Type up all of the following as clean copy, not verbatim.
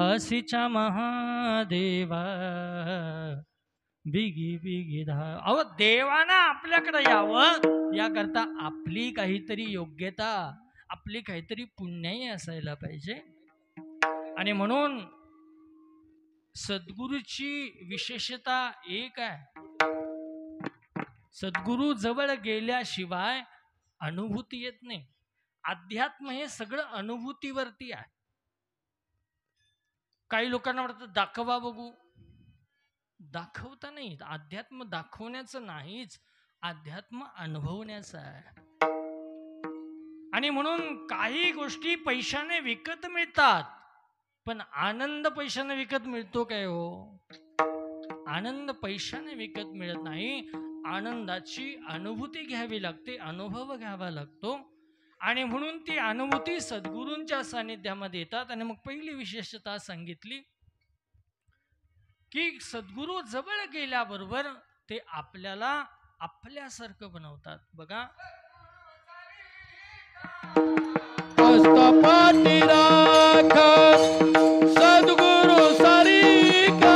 दासीच्या महादेवा बिगी बिगी धा. अहो देवानं आपल्याकडे यावं याकरता आपली काहीतरी योग्यता, आपली काहीतरी पुण्याई असायला पाहिजे. आणि म्हणून सद्गुरूची विशेषता एक आहे, सद्गुरू जवळ गेल्याशिवाय अनुभूती येत नाही. अध्यात्म हे सगळं अनुभूतीवरती आहे. काही लोकांना वाटतं दाखवा बघू, दाखवता नाही. अध्यात्म दाखवण्याचं नाहीच, अध्यात्म अनुभवण्याचं आहे. आणि म्हणून काही गोष्टी पैशाने विकत मिळतात, पण आनंद पैशाने विकत मिळतो काय हो? आनंद पैशाने विकत मिळत नाही. आनंदाची अनुभूती घ्यावी लागते, अनुभव घ्यावा लागतो. आणि म्हणून ती अनुभूती सद्गुरूंच्या सानिध्यामध्ये येतात. आणि मग पहिली विशेषता सांगितली की सद्गुरू जवळ गेल्याबरोबर ते आपल्याला आपल्यासारखं बनवतात. बघा, पाठी राख सद्गुरु सारिका,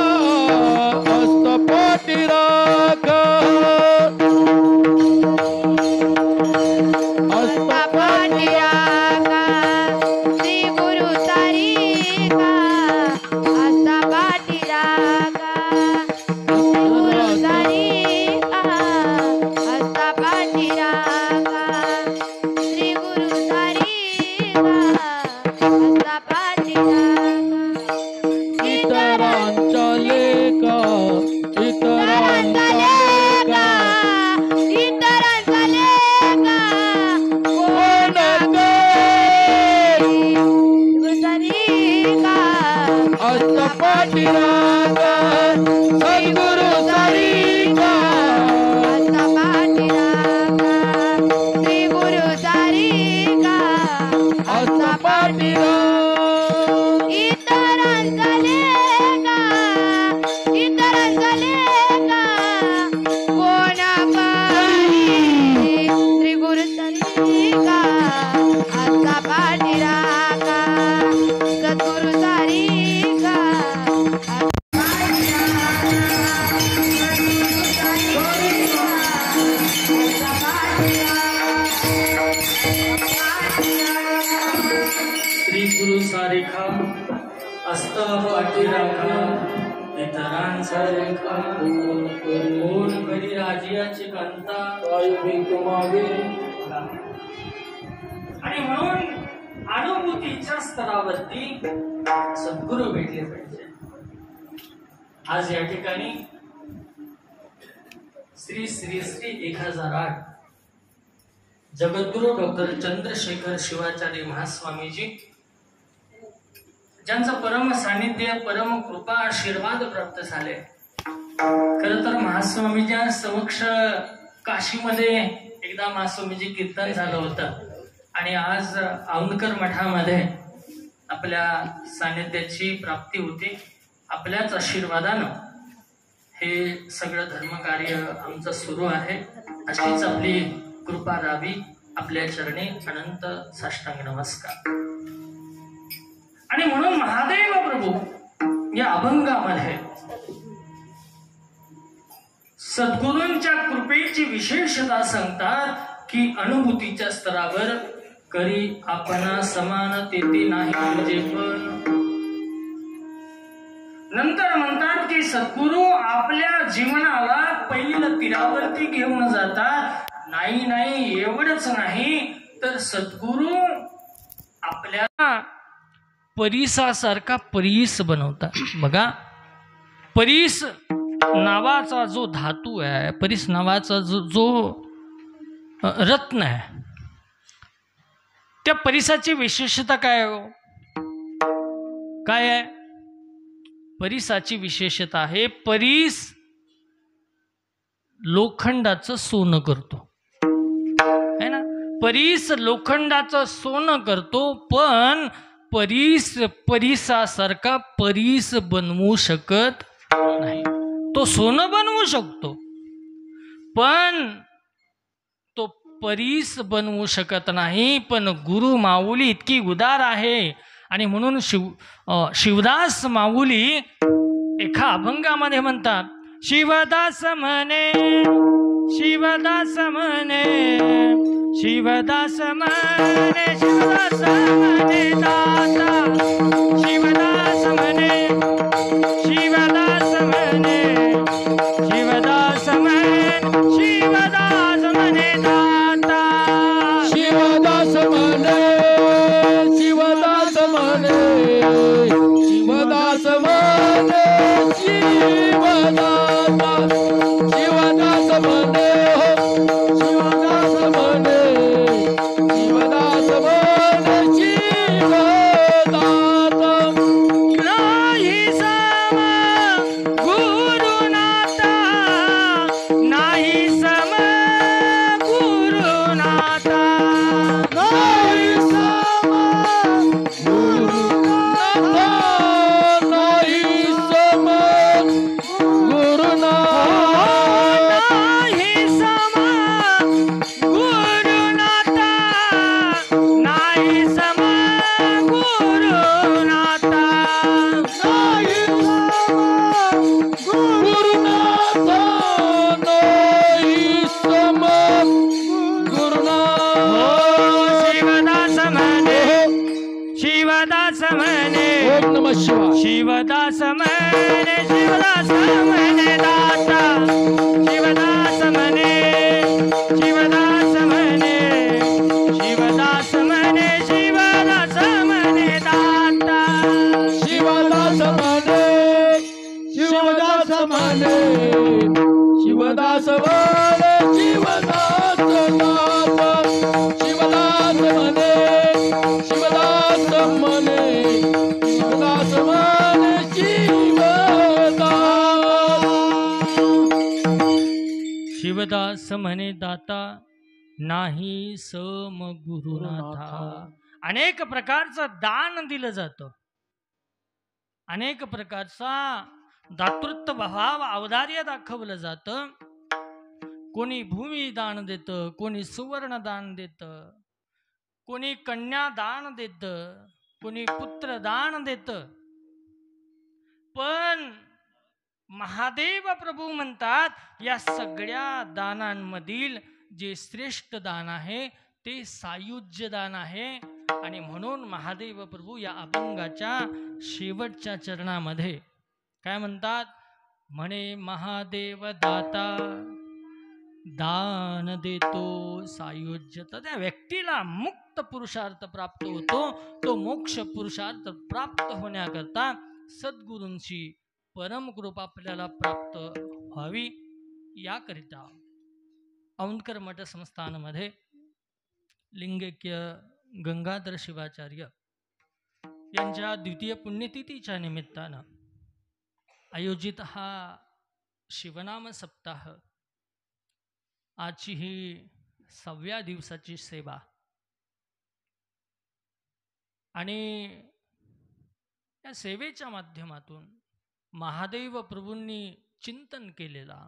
पाठी राख पाठी राख श्री गुरु सारिका, पाठी राख गुरु सारिका, पाठी राख श्री गुरु सारिका, पाठी राख. इतरांचा लेखा, इतरांचा लेखा, इतरांचा लेखा कोण करी सारिका, पाठी राख सद्गुरु सारिका, पाठी राख श्री गुरु सारिका, पाठी राख इतरांचा लेखा, इतरांचा लेखा कोण करी श्री गुरु सारिका, पाठी राख सद्गुरु सारिका. श्री गुरु सारिका असता पाठी राखा, इतरांचा रेखा कोण करी राजियाची कांता. आणि म्हणून अनुभूतीच्या स्तरावरती सद्गुरू भेटले पाहिजे. आज या ठिकाणी श्री श्री श्री 1008 जगद्गुरु डॉक्टर चंद्रशेखर शिवाचार्य महास्वामीजी, ज्यांचं परम सानिध्य, परम कृपा, आशीर्वाद प्राप्त झाले. खर तर महास्वामीच्या समक्ष काशीमध्ये एकदा महास्वामीजी कीर्तन झालं होतं. आणि आज औंधकर मठामध्ये आपल्या सानिध्याची प्राप्ती होती. आपल्याच आशीर्वादानं हे सगळं धर्मकार्य आमचं सुरू आहे. अशीच आपली कृपा राहावी. आपल्या चरणी अनंत साष्टांग नमस्कार. आणि म्हणून महादेव प्रभू या अभंगामध्ये सद्गुरूंच्या कृपेची विशेषता सांगतात की अनुभूतीच्या स्तरावर करी आपणा समान तेथे नाही म्हणजे पण. नंतर म्हणतात की सद्गुरू आपल्या जीवनाला पहिलं तीरावरती घेऊन जातात. नाही नाही, एवढंच नाही तर सद्गुरू आपल्याला परीसासारखा परीस बनवतात. बघा, परीस नावाचा जो धातू आहे, परीस नावाचा जो रत्न आहे, त्या परीसाची विशेषता काय हो? काय आहे परीसाची विशेषता? आहे परीस लोखंडाचं सोनं करतो, है ना. परीस लोखंडाचं सोनं करतो, पण परीसासारखा परीस बनवू शकत नाही. तो सोनं बनवू शकतो, पण परीस बनवू शकत नाही. पण गुरु माऊली इतकी उदार आहे आणि म्हणून शिवदास माऊली एका अभंगामध्ये म्हणतात, शिवदास म्हणे, शिवदास म्हणे, शिवदास म्हणे, शिवदास म्हणे दाता, शिवदास म्हणे, शिवदास म्हणे, शिवदास म्हणे, शिवदास म्हणे दाता, शिवदास म्हणे, शिवदास म्हणे, शिवदास म्हणे, शिवदास, शिवदास म्हणे, शिवदास म्हणे, शिवदास म्हणे, शिवदास. नाही सम गुरुनाथा, नाही सम गुरुनाथा, नाही सम गुरुनाथा, नाही सम गुरुनाथा, नाही सम गुरुनाथा, नाही सम गुरुनाथा, नाही सम गुरुनाथा, नाही सम गुरुनाथा. शिवदास म्हणे, शिवदास म्हणे, ओम नमः शिवाय. शिवदास म्हणे, शिवदास म्हणे दाता, शिवदास म्हणे, शिवदास म्हणे, शिवदास म्हणे, शिवदास म्हणे दाता, शिवदास म्हणे, शिवदास म्हणे, शिवदास म्हणे, शिवदास दाता, शिवदास म्हणे, शिवदास म्हणे, शिवदास म्हणे, शिवदास. शिवदास म्हणे दाता, नाही सम गुरुनाथा. अनेक प्रकारचं दान दिलं जातं, अनेक प्रकारचा दातृत्व भाव औदार्य दाखवलं जातं. कोणी भूमी दान देतं, कोणी सुवर्ण दान देतं, कोणी कन्या दान देतं, कोणी पुत्र दान देतं. पण महादेव प्रभू म्हणतात, या सगळ्या दानांमधील जे श्रेष्ठ दान आहे ते सायुज्य दान आहे. आणि म्हणून महादेव प्रभू या अभंगाच्या शेवटच्या चरणामध्ये काय म्हणतात, म्हणे महादेव दाता दान देतो सायुज्य. तर त्या व्यक्तीला मुक्त पुरुषार्थ प्राप्त होतो. तो मोक्ष पुरुषार्थ प्राप्त होण्याकरता सद्गुरूंची परम कृपा आपल्याला प्राप्त व्हावी, याकरिता औंधकर मठ संस्थानमध्ये लिंगैक्य गंगाधर शिवाचार्य यांच्या द्वितीय पुण्यतिथीच्या निमित्तानं आयोजित हा शिवनाम सप्ताह, आजची ही 6व्या दिवसाची सेवा. आणि या सेवेच्या माध्यमातून महादेव प्रभूंनी चिंतन केलेला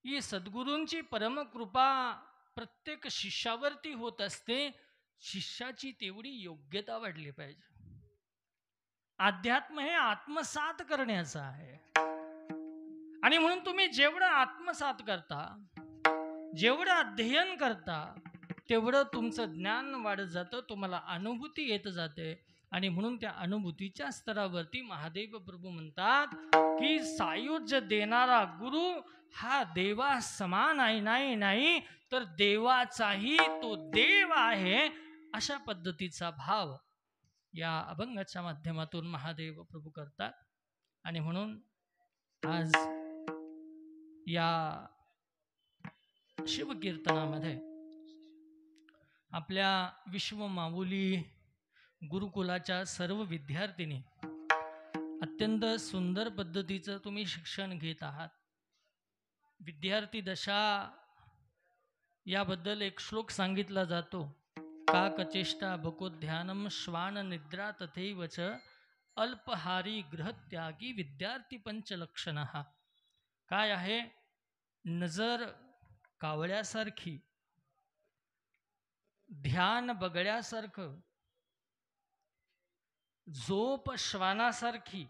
ही सद्गुरूंची परमकृपा प्रत्येक शिष्यावरती होत असते. शिष्याची तेवढी योग्यता वाढली पाहिजे. अध्यात्म हे आत्मसात करण्याचं आहे. आणि म्हणून तुम्ही जेवढं आत्मसात करता, जेवढं अध्ययन करता, तेवढं तुमचं ज्ञान वाढत जातं, तुम्हाला अनुभूती येत जाते. आणि म्हणून त्या अनुभूतीच्या स्तरावरती महादेव प्रभू म्हणतात की सायुज्य देणारा गुरु हा देवा समान आहे, नाही तर देवाचाही तो देव आहे, अशा पद्धतीचा भाव या अभंगाच्या माध्यमातून महादेव प्रभू करतात. आणि म्हणून आज या शिवकीर्तनामध्ये आपल्या विश्व माऊली गुरुकुलाच्या सर्व विद्यार्थिनी अत्यंत सुंदर पद्धतीचं तुम्ही शिक्षण घेत आहात. विद्यार्थी दशा याबद्दल एक श्लोक सांगितला जातो, काकचेष्टा भकोध्यानम श्वान निद्रा तथैवच अल्पहारी गृहत्यागी विद्यार्थी पंचलक्षणः. काय आहे? नजर कावळ्यासारखी, ध्यान बगळ्यासारखं, झोप श्वानासारखी,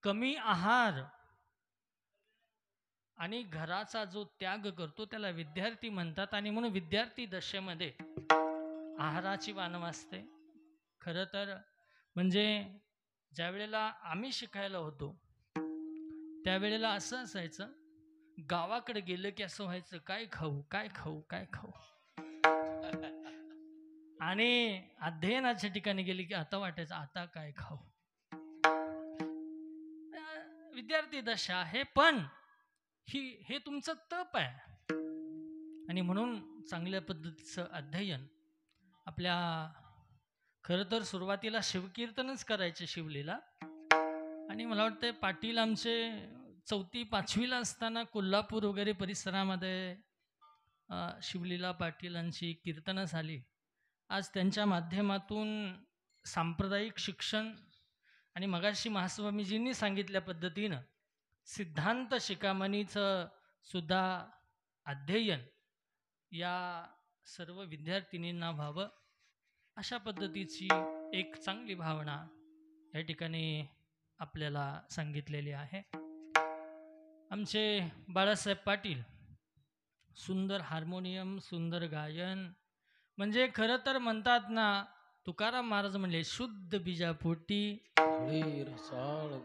कमी आहार आणि घराचा जो त्याग करतो त्याला विद्यार्थी म्हणतात. आणि म्हणून विद्यार्थी दशेमध्ये आहाराची वानवा असते. खरं तर म्हणजे ज्या वेळेला आम्ही शिकायला होतो त्यावेळेला असं असायचं, गावाकडे गेलं की असं व्हायचं, काय खाऊ काय खाऊ काय खाऊ. आणि अध्ययनाच्या ठिकाणी गेली की आता वाटायचं आता काय खाऊ. विद्यार्थी दशा आहे, पण हे तुमचं तप आहे. आणि म्हणून चांगल्या पद्धतीचं अध्ययन आपल्या, खरं तर सुरुवातीला शिवकीर्तनच करायचे शिवलीला. आणि मला वाटतं पाटील आमचे 4वी-5वीला असताना कोल्हापूर वगैरे परिसरामध्ये शिवलीला पाटीलांची कीर्तनं झाली. आज त्यांच्या माध्यमातून सांप्रदायिक शिक्षण आणि मगाशी महास्वामीजींनी सांगितल्या पद्धतीनं सिद्धांत शिखामणीचं सुद्धा अध्ययन या सर्व विद्यार्थिनींना व्हावं, अशा पद्धतीची एक चांगली भावना या ठिकाणी आपल्याला सांगितलेली आहे. आमचे बाळासाहेब पाटील, सुंदर हार्मोनियम, सुंदर गायन. म्हणजे खरं तर म्हणतात ना, तुकाराम महाराज म्हणले, शुद्ध बीजापोटी फळे रसाळ,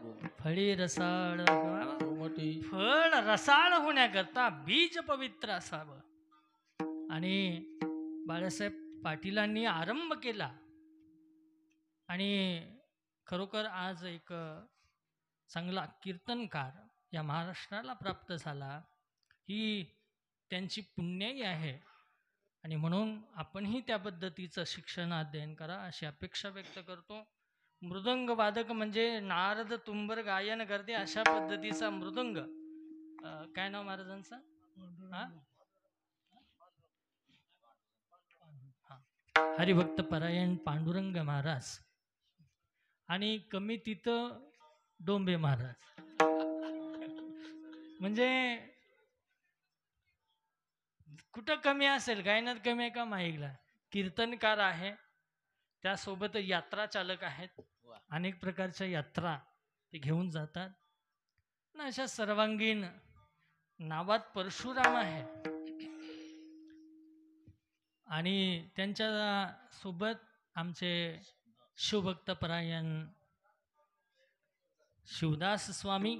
फळ रसाळ होण्याकरता बीज पवित्र असावं. आणि बाळासाहेब पाटीलांनी आरंभ केला आणि खरोखर आज एक चांगला कीर्तनकार या महाराष्ट्राला प्राप्त झाला, ही त्यांची पुण्याई आहे. आणि म्हणून आपणही त्या पद्धतीचं शिक्षण अध्ययन करा अशी अपेक्षा व्यक्त करतो. मृदंग वादक म्हणजे नारद तुंबर गायन करते अशा पद्धतीचा मृदंग. काय नाव महाराजांचं? हरिभक्त परायण पांडुरंग महाराज. आणि कमी तिथं डोंबे महाराज. म्हणजे कुठं कमी असेल, गायनात कमी आहे का माईकला? कीर्तनकार आहे, त्यासोबत यात्रा चालक आहेत, अनेक प्रकारच्या यात्रा ते घेऊन जातात. अशा सर्वांगीण नावात परशुराम आहे. आणि त्यांच्या सोबत आमचे शिवभक्त परायण शिवदास स्वामी,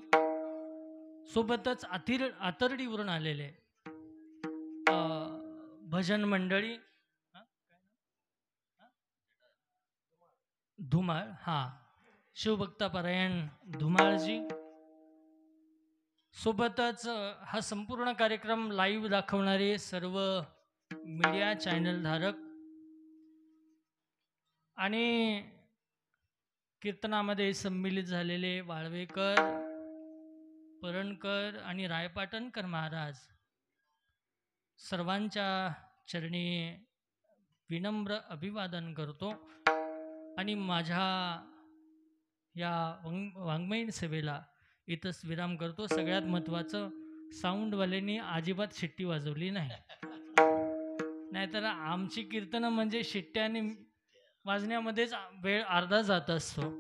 सोबतच आतर्डीवरून आलेले भजन मंडळी, धुमाळ, शिवभक्त परायण धुमाळजी, सोबतच हा संपूर्ण कार्यक्रम लाईव्ह दाखवणारे सर्व मीडिया चॅनल धारक आणि कीर्तनामध्ये सम्मिलित झालेले वाळवेकर, परणकर आणि रायपाटणकर महाराज, सर्वांच्या चरणी विनम्र अभिवादन करतो. आणि माझ्या या वाङ्मयीन सेवेला इथंच विराम करतो. सगळ्यात महत्त्वाचं, साऊंडवाल्यांनी अजिबात शिट्टी वाजवली नाही, नाहीतर आमची कीर्तनं म्हणजे शिट्ट्याने वाजण्यामध्येच वेळ अर्धा जात असतो.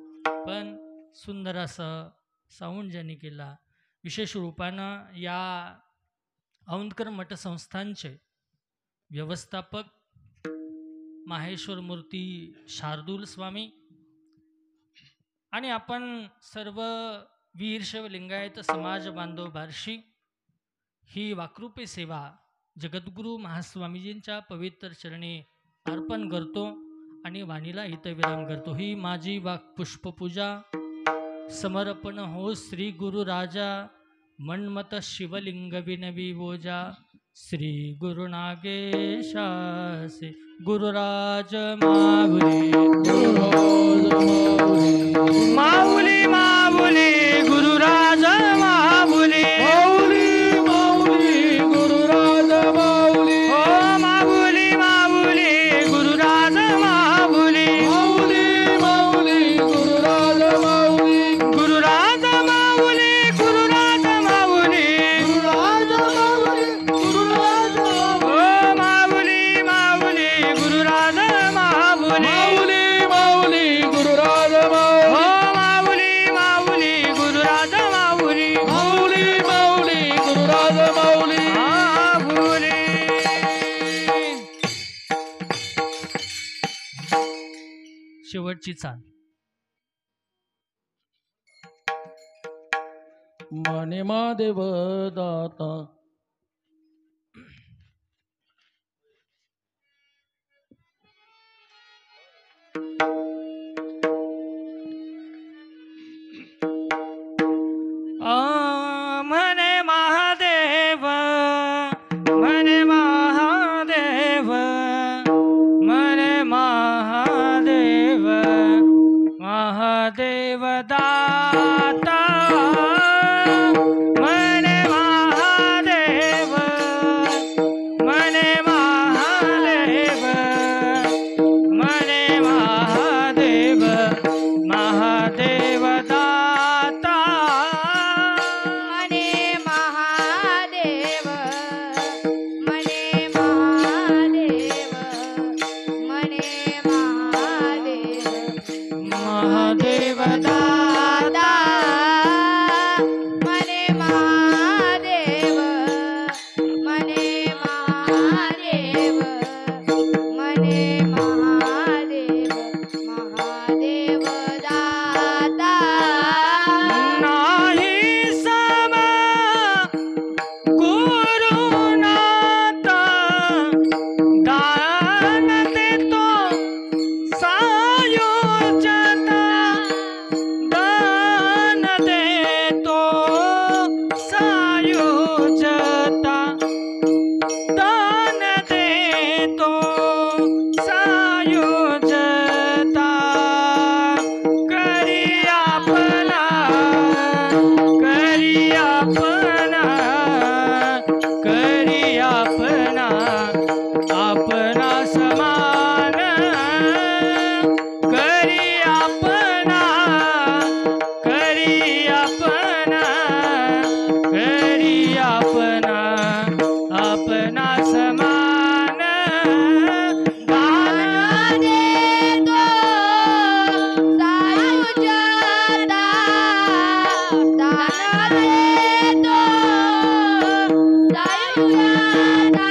पण सुंदर असं साऊंड ज्यांनी केला, विशेष रूपानं या औंधकर मठ संस्थांचे व्यवस्थापक माहेश्वर मूर्ती शार्दूल स्वामी आणि आपण सर्व वीरशैव लिंगायत समाज बांधव बार्शी ही वाक्रूपे सेवा जगद्गुरू महास्वामीजींच्या पवित्र चरणी अर्पण करतो आणि वाणीला हितविराम करतो. ही माझी पुष्पपूजा समर्पण हो श्री गुरु राजा, मन्मत शिवलिंग विनवी बोजा, श्री गुरु नागेशासे गुरुराज माऊली, माऊली माऊली गुरुराज माऊली, माऊली माऊली गुरुराज माऊली, हो माऊली माऊली गुरुराज माऊली, माऊली माऊली गुरुराज माऊली, गुरुराज माऊली, गुरुराज माऊली, गुरुराज माऊली, गुरुराज हो माऊली माऊली गुरुराज माऊली, माऊली माऊली पुढची चाल. मने महादेव दाता म्हणे महादेव म्हणे महादेव म्हणे महादेव महादेव दाता म्हणे महादेव म्हणे महादेव म्हणे महादेव महादेव दाता मने महादेव मने महादेव मने महादेव महादेव दाता मने महादेव मने महादेव मने महादेव महादेव दाता नाही समा गुरुनाथ दान देतो सायोजता दान देतो सायोजता दान देतो सायोजता करी आपला करी आपला करी आपला आपला समान करी आपला करी आपला करी आपला आपला समान दान देतो सायुज्यता दान देतो सायुज्यता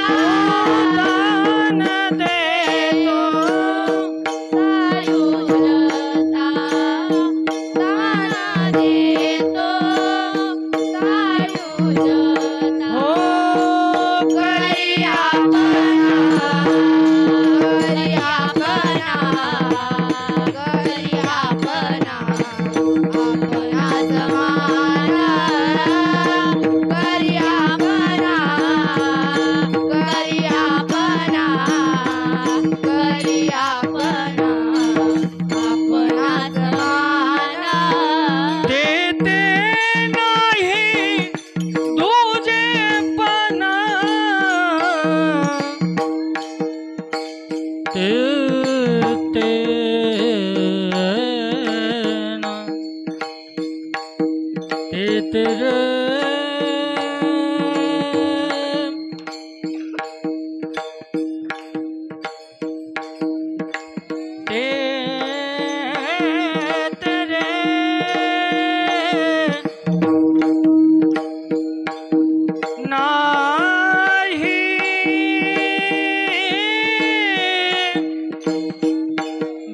दान देतो सायुज्यता दान देतो सायुज्यता हो करी आपणा करी आपणा करी आपणा आपणा समान करी आपणा करी आपणा करी आपणा आपणा समान देते नाही तुझे पण ते तेरे तेरे नाही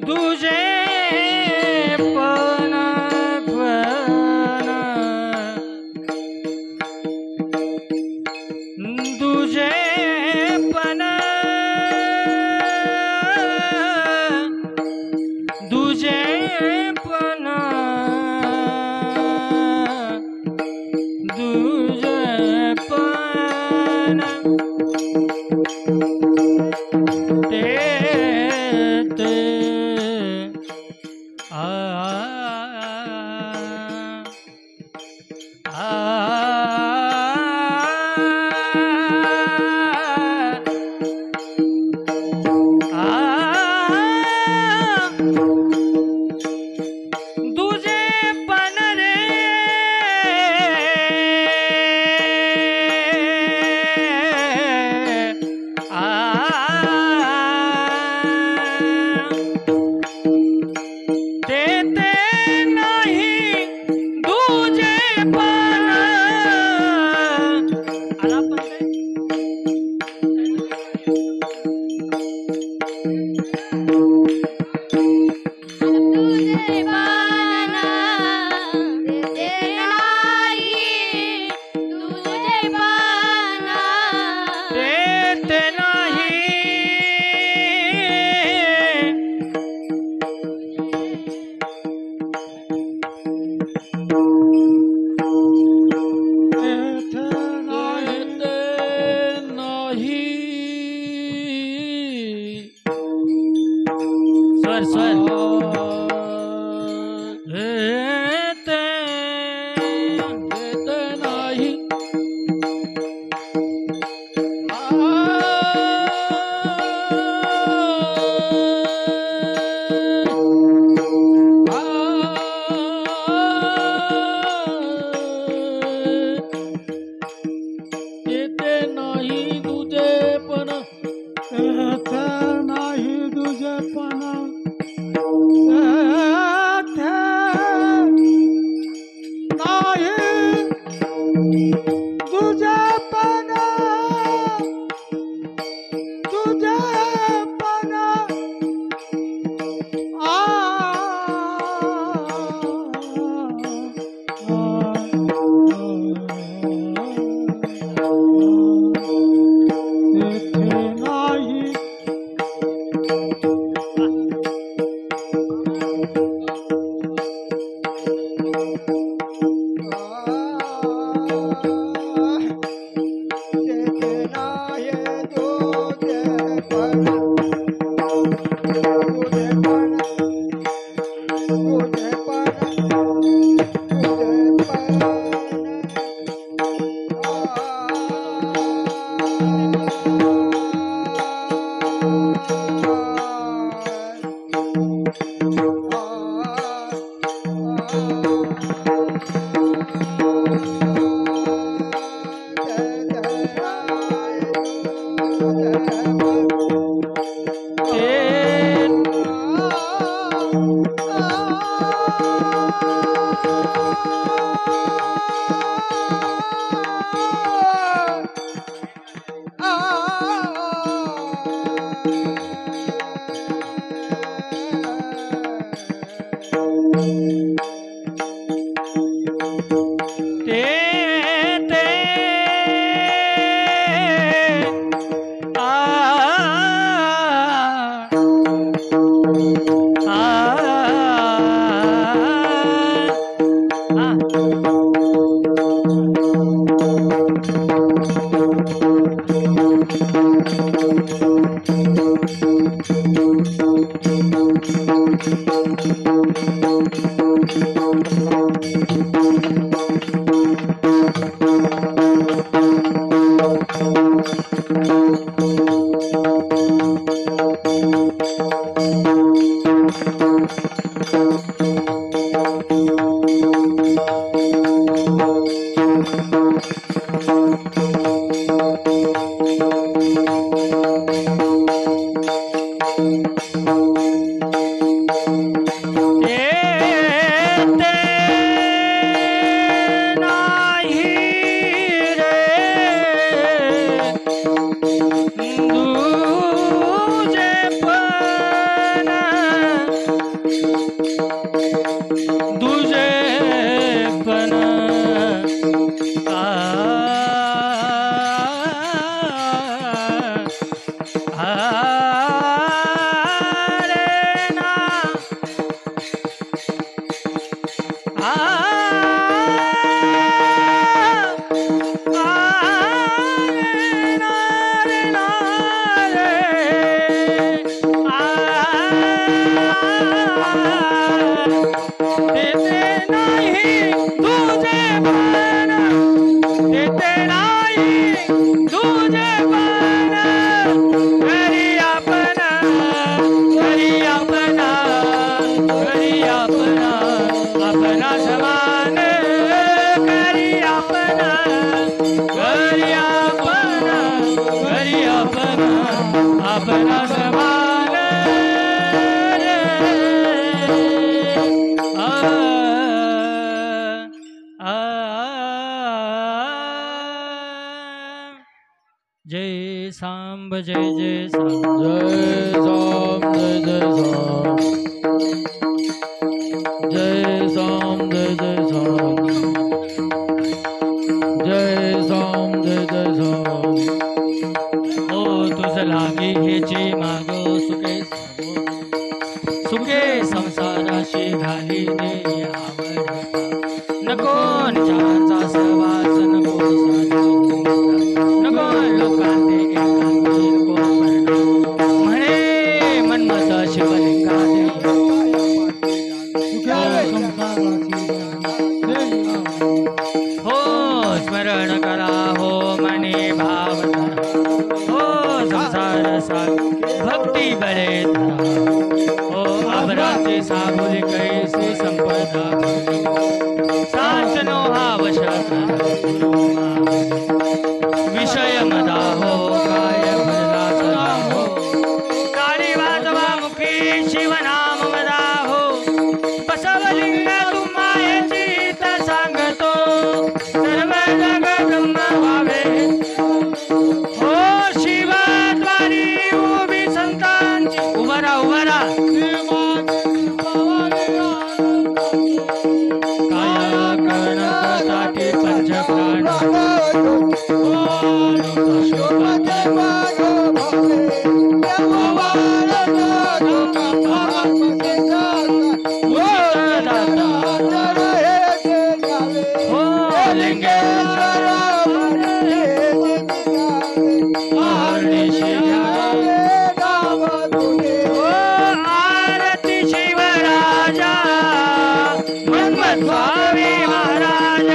तुझे पण तुझे पण तुझे पण तुझे पण ते आ तुझे पण रे देते नाही तुझे पण आला पण काय? जय सांब जय जय सांब जय साम जय जय साम जय साम जय साम जय साम ओ तुझ लागे हेचे माग सुखे संसाराशी घाली दे आवड नको निजांचा सहवास नको नको लोकांते एकांती नको म्हणे मन्मथ शिवलिंगा हो स्मरण करा हो मने भाव हो संसार साग भक्ती बळे हो अभराचे साबुली कैसी संपदा साचनो हा वश विषय मदा हो काय भजला सदा हो काळी वाजवा मुखी शिवनाम मदा हो बसवलिंग तुम्हा मन्मथ स्वामी महाराज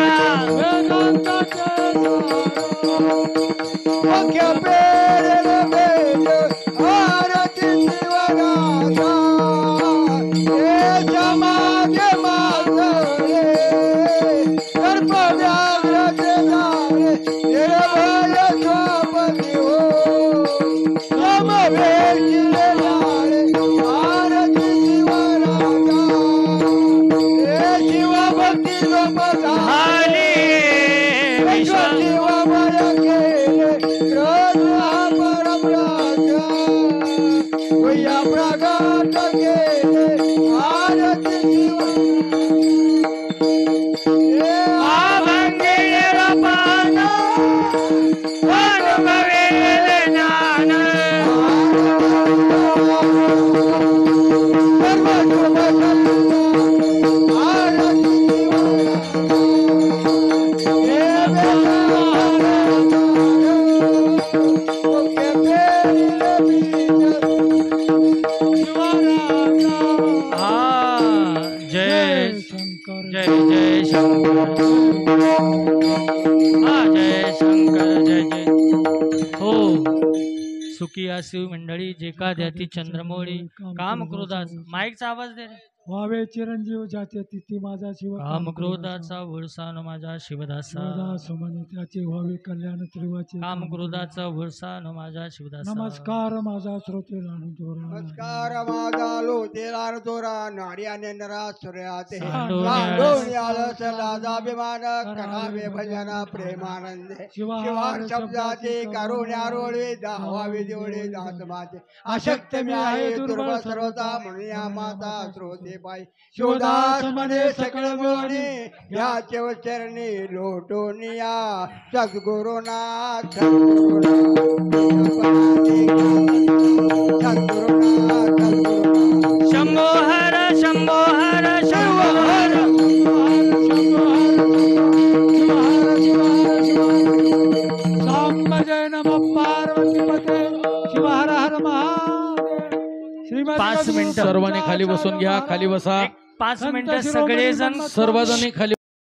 अख्या पेरेल बेल आरती शिवराजा हे समाजे मातळे सर्प व्याघ्रचे जाळे निर्भय स्वपती हो समवेशीले जाळे आरती शिवराजा हे शिवभक्ती लोपदा झाली विश्व शिवमय केले रज हा परमराजा वया प्रगट केले आरती शिव अभंगीर पान अनुभवेल ज्ञान जय जय जय शंकर जय शंकर जय जय हो सुखी आसू मंडळी जे का द्याती चंद्रमौळी काम क्रोधाच माईकचा आवाज दे रे व्हावे चिरंजीव जाते तिथे माझा शिव काम क्रोधाचा वळसान माझा शिवदासा म्हणे त्याचे व्हावे कल्याण त्रिवाचे काम क्रोधाचा वळसान माझा शिवदासा नमस्कार माझा श्रोते नमस्कार माझा लोतेलार तोरा नाड्याने नरा सूर्याते सांडोनी लाजाभिमान करावे भजन प्रेमानंदे शिवार शब्दाचे कारुण्या रोळवे दावावे देवळे दास माझे अशक्त मी आहे दुर्बल सर्वता म्हणून या माता श्रोते पाय शिवदास म्हणे सकळ मिळवणे याचे चरणी लोटून या सद्गुरुनाथ शंभो हर शंभो हर शंभो हर जय नम पार्वती पते शिव हर हर महादेव श्रीमद 5 मिनिटं सर्वांनी खाली बसून घ्या खाली बसा 5 मिनिटं सगळेजण सर्वजणी खाली